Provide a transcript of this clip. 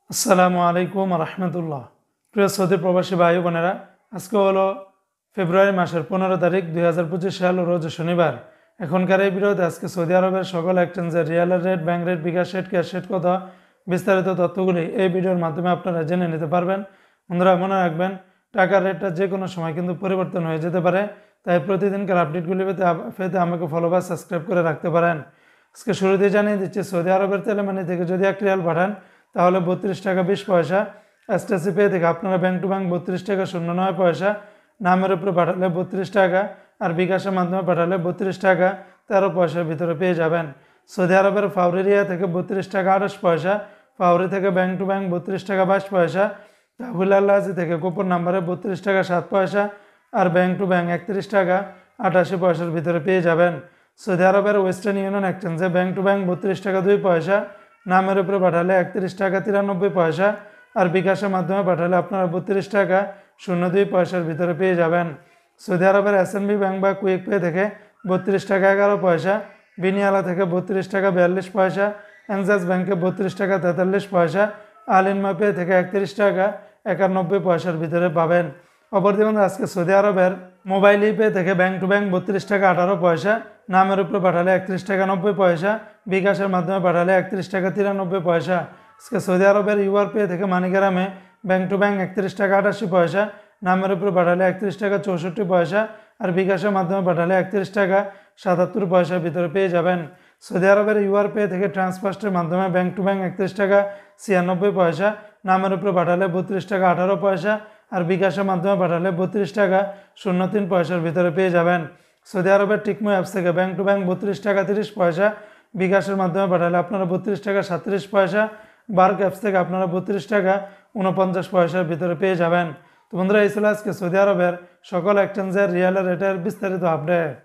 আসসালামু আলাইকুম রহমতুল্লাহ। প্রিয় সৌদি প্রবাসী ভাই বোনেরা, আজকে হলো ফেব্রুয়ারি মাসের 15 তারিখ 2025 সাল, রোজ শনিবার। এখনকার এই ভিডিওতে আজকে সৌদি আরবের সকল এক্সচেঞ্জের রিয়ালের রেট, ব্যাংক রেট, বিকাশ রেট, ক্যাশ রেট কত, বিস্তারিত তথ্যগুলি এই ভিডিওর মাধ্যমে আপনারা জেনে নিতে পারবেন। বন্ধুরা মনে রাখবেন, টাকার রেটটা যে কোনো সময় কিন্তু পরিবর্তন হয়ে যেতে পারে, তাই প্রতিদিনকার আপডেটগুলি পেতে আমাকে ফলো বা সাবস্ক্রাইব করে রাখতে পারেন। আজকে শুরুতেই জানিয়ে দিচ্ছি, সৌদি আরবের তেলেমানি থেকে যদি 1 রিয়াল পাঠান তাহলে 32 টাকা 20 পয়সা। এসটিসি পে থেকে আপনারা ব্যাংক টু ব্যাংক 32 টাকা 09 পয়সা, নামের উপরে পাঠালে 32 টাকা, আর বিকাশের মাধ্যমে পাঠালে 32 টাকা 13 পয়সার ভিতরে পেয়ে যাবেন। সৌদি আরবের ফাউরিরিয়া থেকে 32 টাকা 28 পয়সা, ফাউরি থেকে ব্যাংক টু ব্যাংক 32 টাকা 22 পয়সা, তাহুল আল্লাহি থেকে কুপন নাম্বারে 32 টাকা 7 পয়সা, আর ব্যাংক টু ব্যাংক 31 টাকা 88 পয়সার ভিতরে পেয়ে যাবেন। সৌদি আরবের ওয়েস্টার্ন ইউনিয়ন এক্সচেঞ্জে ব্যাংক টু ব্যাংক 32 টাকা 2 পয়সা, নামের উপরে পাঠালে 31 টাকা 93 পয়সা, আর বিকাশের মাধ্যমে পাঠালে আপনারা 32 টাকা 02 পয়সার ভিতরে পেয়ে যাবেন। সৌদি আরবের এসএনবি ব্যাংক বা কুইক পে থেকে 32 টাকা 11 পয়সা, বিনিয়ালা থেকে 32 টাকা 42 পয়সা, এনজাস ব্যাংকে 32 টাকা 43 পয়সা, আলিনমা পে থেকে 31 টাকা 91 পয়সার ভিতরে পাবেন। অপরদিকে আজকে সৌদি আরবের মোবাইল পে থেকে ব্যাংক টু ব্যাংক 32 টাকা 18 পয়সা, নামের উপরে পাঠালে 31 টাকা 90 পয়সা, বিকাশের মাধ্যমে পাঠালে 31 টাকা 93 পয়সা। আজকে সৌদি আরবের ইউআর পে থেকে মানিগ্রামে ব্যাংক টু ব্যাংক 31 টাকা 88 পয়সা, নামের উপরে পাঠালে 31 টাকা 64 পয়সা, আর বিকাশের মাধ্যমে পাঠালে 31 টাকা 77 পয়সার ভিতরে পেয়ে যাবেন। সৌদি আরবের ইউআর পে থেকে ট্রান্সফার্স্টের মাধ্যমে ব্যাংক টু ব্যাংক 31 টাকা 96 পয়সা, নামের উপরে পাঠালে 32 টাকা 18 পয়সা, আর বিকাশের মাধ্যমে পাঠালে 32 টাকা 03 পয়সার ভিতরে পেয়ে যাবেন। সৌদি আরবের টিকমো অ্যাপস থেকে ব্যাংক টু ব্যাংক 32 টাকা 30 পয়সা, বিকাশের মাধ্যমে পাঠালে আপনারা 32 টাকা 37 পয়সা, বার্ক অ্যাপস থেকে আপনারা 32 টাকা 49 পয়সার ভিতরে পেয়ে যাবেন। তো বন্ধুরা, এই ছিল আজকে সৌদি আরবের সকল এক্সচেঞ্জের রিয়ালের রেটের বিস্তারিত আপডেট।